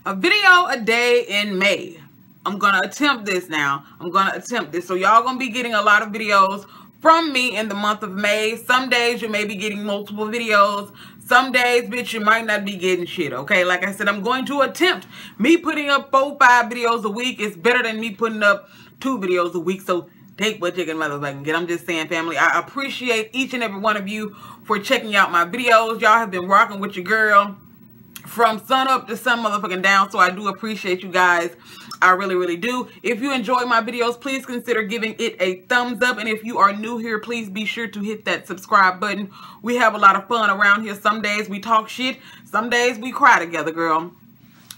a video a day in May. I'm going to attempt this now. So y'all going to be getting a lot of videos from me in the month of May. Some days you may be getting multiple videos. Some days, bitch, you might not be getting shit, okay? Like I said, I'm going to attempt. Me putting up 4-5 videos a week is better than me putting up 2 videos a week. So take what you can motherfucking get. I'm just saying, family, I appreciate each and every one of you for checking out my videos. Y'all have been rocking with your girl from sun up to sun motherfucking down. So I do appreciate you guys. I really, really do. If you enjoy my videos, please consider giving it a thumbs up. And if you are new here, please be sure to hit that subscribe button. We have a lot of fun around here. Some days we talk shit. Some days we cry together, girl.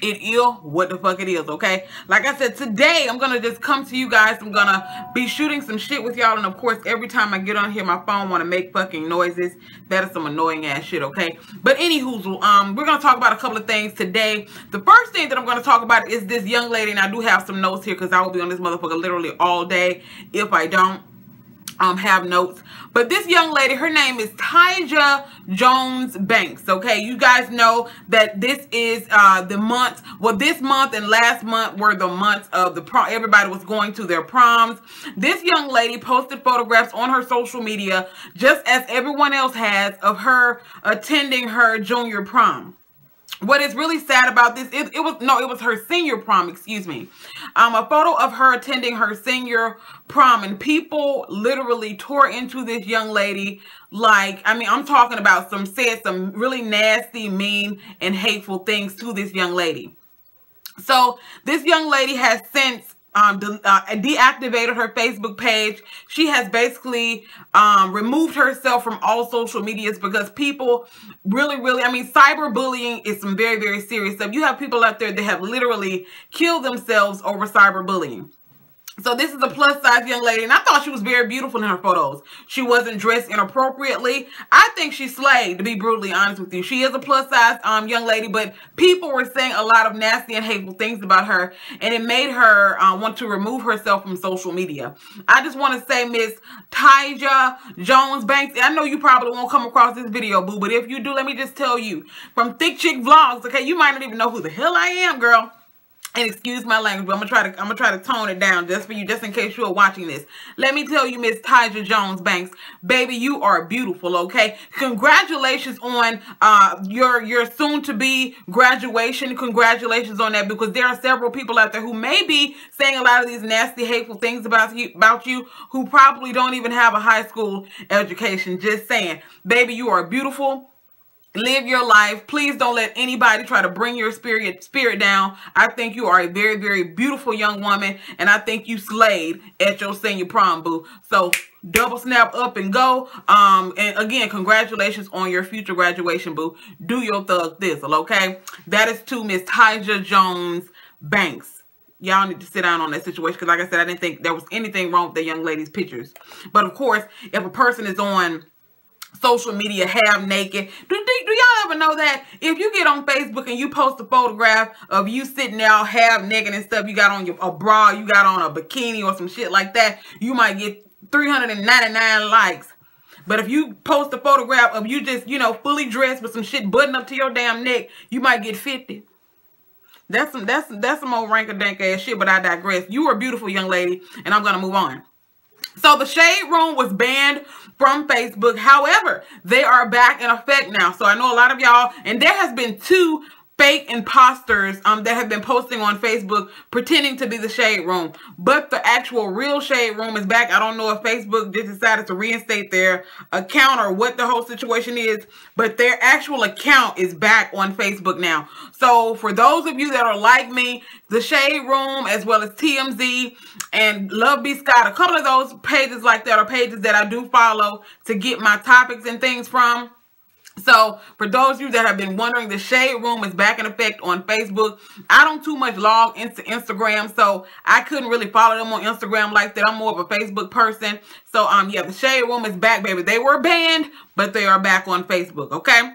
It is what the fuck it is, okay? Like I said, today I'm gonna just come to you guys. I'm gonna be shooting some shit with y'all, and of course, every time I get on here, my phone wanna make fucking noises. That is some annoying ass shit, okay? But anywho, we're gonna talk about a couple of things today. The first thing that I'm gonna talk about is this young lady, and I do have some notes here because I will be on this motherfucker literally all day if I don't have notes. But this young lady, her name is Tyja Jones Banks. Okay, you guys know that this is the month. Well, this month and last month were the months of the prom. Everybody was going to their proms. This young lady posted photographs on her social media, just as everyone else has, of her attending her junior prom. What is really sad about this, it was her senior prom, excuse me. A photo of her attending her senior prom, and people literally tore into this young lady. Like, I mean, I'm talking about said some really nasty, mean, and hateful things to this young lady. So this young lady has since deactivated her Facebook page. She has basically removed herself from all social medias because people really, I mean, cyberbullying is some very, very serious stuff. You have people out there that have literally killed themselves over cyberbullying. So this is a plus size young lady, and I thought she was very beautiful in her photos. She wasn't dressed inappropriately. I think she slayed, to be brutally honest with you. She is a plus size young lady, but people were saying a lot of nasty and hateful things about her, and it made her want to remove herself from social media. I just want to say, Miss Tyja Jones Banks, I know you probably won't come across this video, boo, but if you do, let me just tell you, from ThickChickVlogs, okay, you might not even know who the hell I am, girl. And excuse my language, but I'm gonna try to tone it down just for you, just in case you are watching this. Let me tell you, Miss Tyja Jones Banks, baby, you are beautiful, okay? Congratulations on your soon-to-be graduation. Congratulations on that, because there are several people out there who may be saying a lot of these nasty, hateful things about you who probably don't even have a high school education. Just saying, baby, you are beautiful. Live your life. Please don't let anybody try to bring your spirit down. I think you are a very, very beautiful young woman, and I think you slayed at your senior prom, boo. So double snap up and go. And again, congratulations on your future graduation, boo. Do your thug thistle, okay? That is to Miss Tyja Jones Banks. Y'all need to sit down on that situation, because like I said, I didn't think there was anything wrong with the young lady's pictures. But of course, if a person is on social media half naked, do y'all ever know that if you get on Facebook and you post a photograph of you sitting there all half naked and stuff, you got on a bra, you got on a bikini or some shit like that, you might get 399 likes. But if you post a photograph of you just, you know, fully dressed with some shit buttoned up to your damn neck, you might get 50. That's some old rank-a-dank ass shit, but I digress. You are a beautiful young lady, and I'm gonna move on. So the Shade Room was banned from Facebook. However, they are back in effect now. So I know a lot of y'all, and there has been 2 fake imposters that have been posting on Facebook pretending to be the Shade Room. But the actual real Shade Room is back. I don't know if Facebook just decided to reinstate their account or what the whole situation is, but their actual account is back on Facebook now. So for those of you that are like me, the Shade Room, as well as TMZ and Love B. Scott, a couple of those pages like that are pages that I do follow to get my topics and things from. So for those of you that have been wondering, the Shade Room is back in effect on Facebook. I don't too much log into Instagram, so I couldn't really follow them on Instagram like that. I'm more of a Facebook person. So yeah, the Shade Room is back, baby. They were banned, but they are back on Facebook, okay?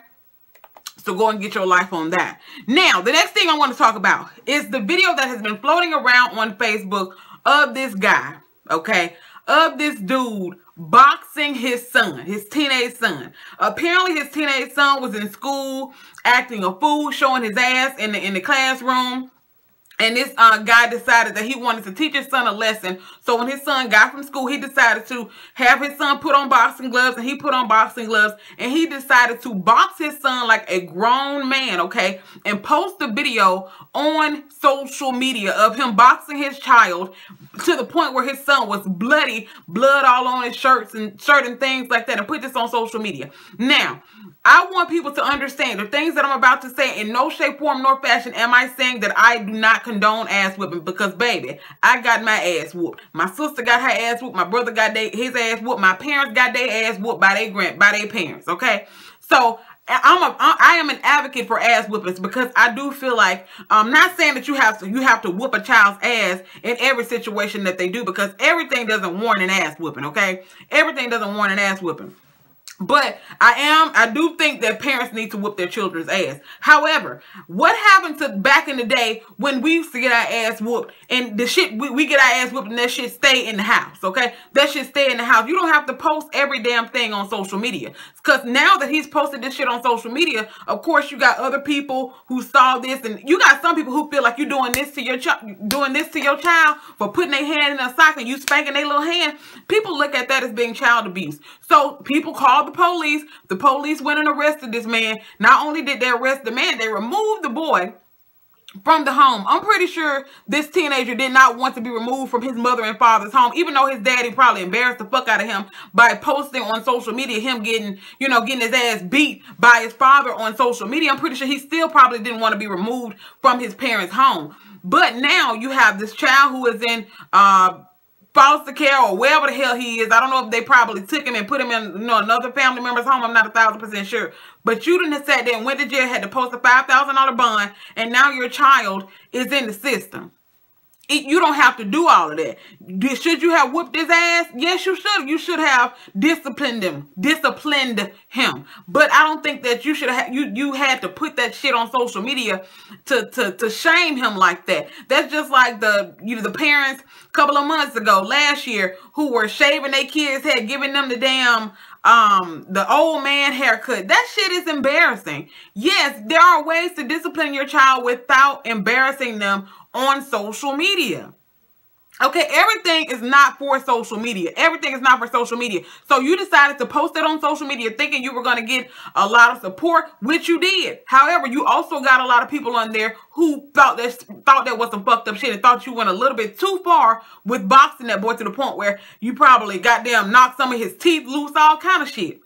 So go and get your life on that. Now, the next thing I want to talk about is the video that has been floating around on Facebook of this guy, okay? Of this dude boxing his son, his teenage son. Apparently his teenage son was in school acting a fool, showing his ass in the classroom. And this guy decided that he wanted to teach his son a lesson. So when his son got from school, he decided to have his son put on boxing gloves, and he put on boxing gloves, and he decided to box his son like a grown man, okay, and post the video on social media of him boxing his child to the point where his son was bloody, blood all on his shirt and things like that, and put this on social media. Now, I want people to understand the things that I'm about to say. In no shape, form, nor fashion am I saying that I do not condone ass whipping, because baby, I got my ass whooped. My sister got her ass whooped. My brother got his ass whooped. My parents got their ass whooped by their parents. Okay, so I am an advocate for ass whoopings, because I do feel like, I'm not saying that you have to whoop a child's ass in every situation that they do, because everything doesn't warrant an ass whooping. Okay, everything doesn't warrant an ass whooping. But I do think that parents need to whoop their children's ass. However, what happened to back in the day when we used to get our ass whooped, and the shit, we get our ass whooped and that shit stay in the house, okay? That shit stay in the house. You don't have to post every damn thing on social media. Because now that he's posted this shit on social media, of course you got other people who saw this, and you got some people who feel like you're doing this to your child for putting their hand in a sock and you spanking their little hand. People look at that as being child abuse. So people call the police. The police went and arrested this man. Not only did they arrest the man, they removed the boy from the home. I'm pretty sure this teenager did not want to be removed from his mother and father's home, even though his daddy probably embarrassed the fuck out of him by posting on social media him getting his ass beat by his father on social media. I'm pretty sure he still probably didn't want to be removed from his parents' home. But now you have this child who is in foster care or wherever the hell he is. I don't know if they probably took him and put him in another family member's home. I'm not 1,000% sure. But you didn't have sat there and went to jail, had to post a $5,000 bond, and now your child is in the system. You don't have to do all of that. Should you have whooped his ass? Yes, you should. You should have disciplined him. But I don't think that you should have. You had to put that shit on social media to shame him like that. That's just like the parents a couple of months ago, last year, who were shaving their kids' head, giving them the damn the old man haircut. That shit is embarrassing. Yes, there are ways to discipline your child without embarrassing them on social media. Okay, everything is not for social media. Everything is not for social media. So you decided to post it on social media thinking you were going to get a lot of support, which you did. However, you also got a lot of people on there who thought that was some fucked up shit and thought you went a little bit too far with boxing that boy to the point where you probably goddamn knocked some of his teeth loose, all kind of shit.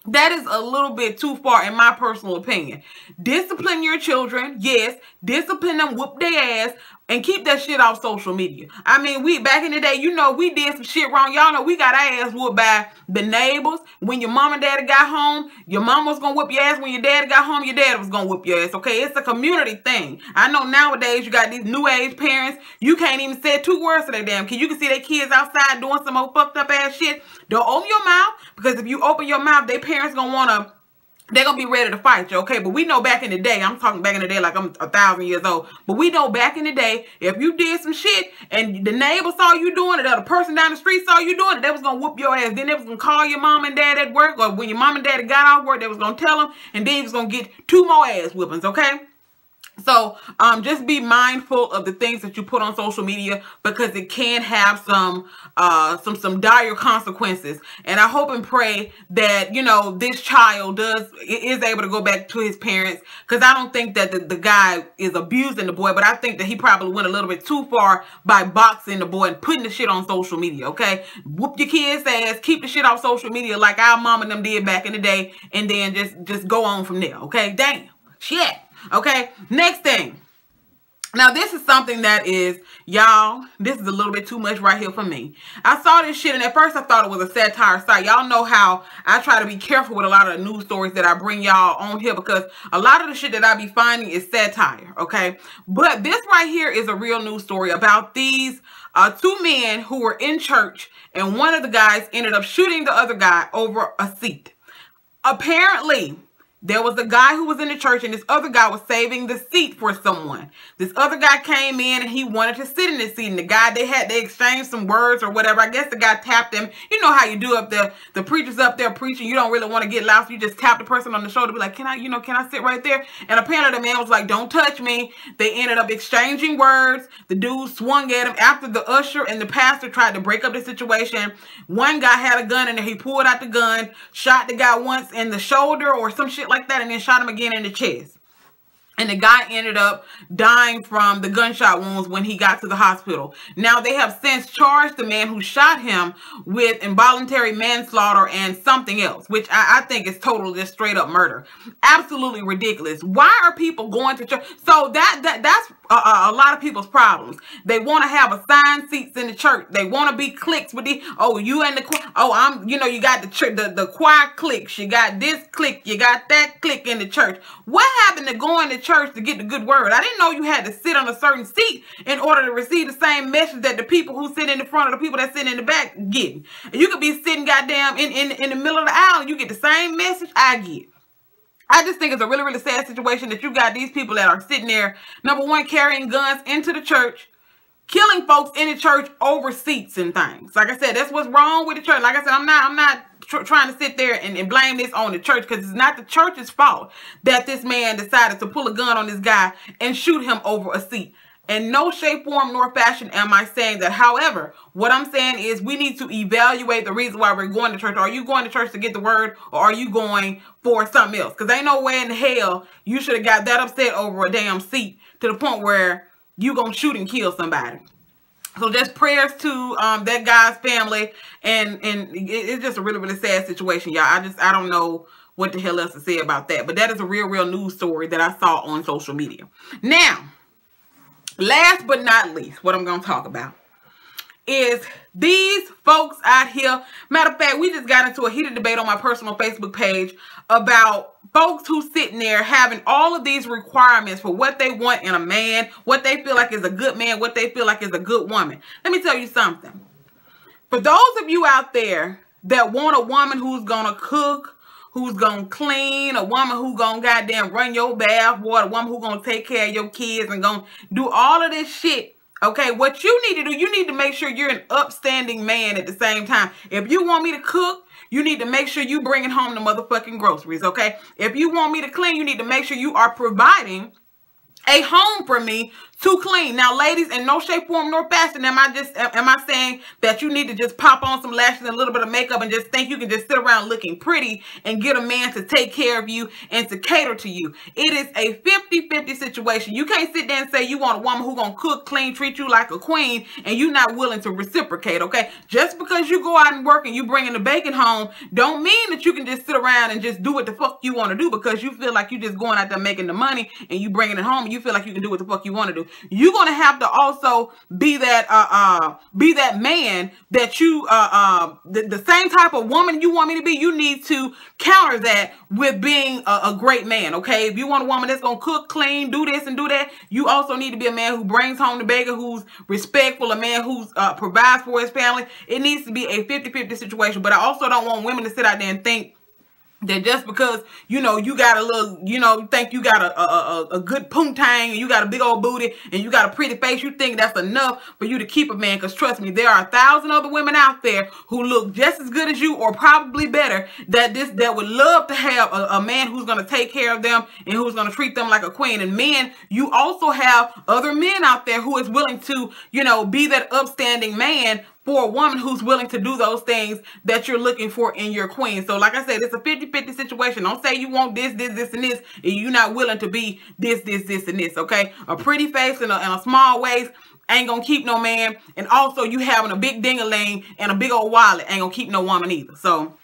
That is a little bit too far in my personal opinion. Discipline your children. Yes. Discipline them, whoop their ass, and keep that shit off social media. I mean, back in the day, we did some shit wrong. Y'all know we got our ass whooped by the neighbors. When your mom and daddy got home, your mom was going to whoop your ass. When your daddy got home, your dad was going to whoop your ass. Okay, it's a community thing. I know nowadays you got these new age parents. You can't even say 2 words to their damn kid. You can see their kids outside doing some old fucked up ass shit. Don't open your mouth, because if you open your mouth, their parents going to want to, they're going to be ready to fight you, okay? But we know back in the day, I'm talking back in the day like I'm 1,000 years old, but we know back in the day, if you did some shit and the neighbor saw you doing it, or the person down the street saw you doing it, they was going to whoop your ass. Then they was going to call your mom and dad at work, or when your mom and dad got off work, they was going to tell them, and then you was going to get 2 more ass whippings, okay? So, just be mindful of the things that you put on social media, because it can have some dire consequences. And I hope and pray that, this child is able to go back to his parents, because I don't think that the guy is abusing the boy, but I think that he probably went a little bit too far by boxing the boy and putting the shit on social media, okay? Whoop your kid's ass, keep the shit off social media like our mom and them did back in the day, and then just go on from there, okay? Damn. Shit. Okay, next thing. Now, this is something that is, y'all, this is a little bit too much right here for me. I saw this shit, and at first I thought it was a satire site. Y'all know how I try to be careful with a lot of the news stories that I bring y'all on here, because a lot of the shit that I be finding is satire, okay? But this right here is a real news story about these 2 men who were in church, and one of the guys ended up shooting the other guy over a seat. Apparently, There was a guy who was in the church, and this other guy was saving the seat for someone. This other guy came in, and he wanted to sit in the seat. And the guy, they exchanged some words or whatever. I guess the guy tapped him. You know how you do up there. The preacher's up there preaching. You don't really want to get loud, so you just tap the person on the shoulder, be like, can I sit right there? And apparently the man was like, don't touch me. They ended up exchanging words. The dude swung at him after the usher and the pastor tried to break up the situation. One guy had a gun in there. He pulled out the gun, shot the guy once in the shoulder or some shit like that, and then shot him again in the chest. And the guy ended up dying from the gunshot wounds when he got to the hospital. Now, they have since charged the man who shot him with involuntary manslaughter and something else, which I think is total just straight up murder. Absolutely ridiculous. Why are people going to church? So that's a lot of people's problems. They want to have assigned seats in the church. They want to be cliques with the, oh, you and the, oh, you got the choir cliques. You got this clique. You got that clique in the church. What happened to going to church to get the good word? I didn't know you had to sit on a certain seat in order to receive the same message that the people who sit in the front of the people that sit in the back get. You could be sitting goddamn in the middle of the aisle and you get the same message I get. I just think it's a really, really sad situation that you got these people that are sitting there, number one, carrying guns into the church, killing folks in the church over seats and things. Like I said, that's what's wrong with the church. Like I said, I'm not trying to sit there and blame this on the church, because it's not the church's fault that this man decided to pull a gun on this guy and shoot him over a seat. In no shape, form, nor fashion am I saying that. However, what I'm saying is we need to evaluate the reason why we're going to church. Are you going to church to get the word, or are you going for something else? Because ain't no way in hell you should have got that upset over a damn seat to the point where you gonna shoot and kill somebody. So just prayers to that guy's family, and it's just a really, really sad situation, y'all. I don't know what the hell else to say about that, but that is a real news story that I saw on social media. Now, last but not least, what I'm going to talk about is these folks out here. Matter of fact, we just got into a heated debate on my personal Facebook page about folks who sitting there having all of these requirements for what they want in a man, what they feel like is a good man, what they feel like is a good woman. Let me tell you something. For those of you out there that want a woman who's going to cook, who's going to clean, a woman who going to goddamn run your bath water, a woman who going to take care of your kids and going to do all of this shit, okay, what you need to do, you need to make sure you're an upstanding man at the same time. If you want me to cook, you need to make sure you bringing home the motherfucking groceries, okay? If you want me to clean, you need to make sure you are providing a home for me to clean. Now, ladies, in no shape, form, nor fashion am I saying that you need to just pop on some lashes and a little bit of makeup and just think you can just sit around looking pretty and get a man to take care of you and to cater to you. It is a 50-50 situation. You can't sit there and say you want a woman who gonna cook, clean, treat you like a queen, and you're not willing to reciprocate, okay? Just because you go out and work and you bringing the bacon home don't mean that you can just sit around and just do what the fuck you want to do because you feel like you just going out there making the money and you bringing it home and you feel like you can do what the fuck you want to do. You're gonna have to also be that man that you the same type of woman you want me to be. You need to counter that with being a great man, okay? If you want a woman that's gonna cook, clean, do this and do that, you also need to be a man who brings home the bacon, who's respectful, a man who's provides for his family. It needs to be a 50-50 situation. But I also don't want women to sit out there and think that just because, you know, you got a little, you know, think you got a good poontang and you got a big old booty and you got a pretty face, you think that's enough for you to keep a man. Because trust me, there are 1,000 other women out there who look just as good as you or probably better that would love to have a man who's going to take care of them and who's going to treat them like a queen. And men, you also have other men out there who is willing to, you know, be that upstanding man for a woman who's willing to do those things that you're looking for in your queen. So like I said, it's a 50-50 situation. Don't say you want this, and this, and you're not willing to be this, and this, okay? A pretty face and a small waist ain't gonna keep no man. And also you having a big ding-a-ling and a big old wallet ain't gonna keep no woman either. So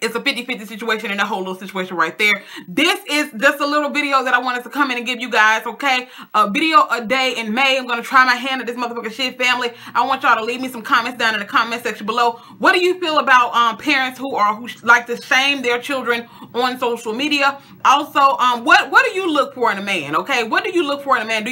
it's a 50-50 situation in that whole little situation right there. This is just a little video that I wanted to come in and give you guys, okay? A video a day in May. I'm going to try my hand at this motherfucking shit, family. I want y'all to leave me some comments down in the comment section below. What do you feel about parents who like to shame their children on social media? Also, what do you look for in a man, okay? What do you look for in a man?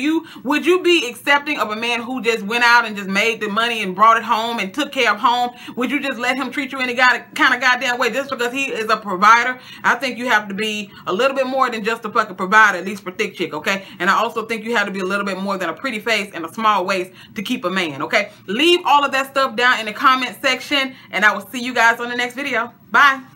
Would you be accepting of a man who just went out and just made the money and brought it home and took care of home? Would you just let him treat you any kind of goddamn way just because he is a provider, I think you have to be a little bit more than just a fucking provider, at least for thick chick, okay? And I also think you have to be a little bit more than a pretty face and a small waist to keep a man, okay? Leave all of that stuff down in the comment section, and I will see you guys on the next video. Bye.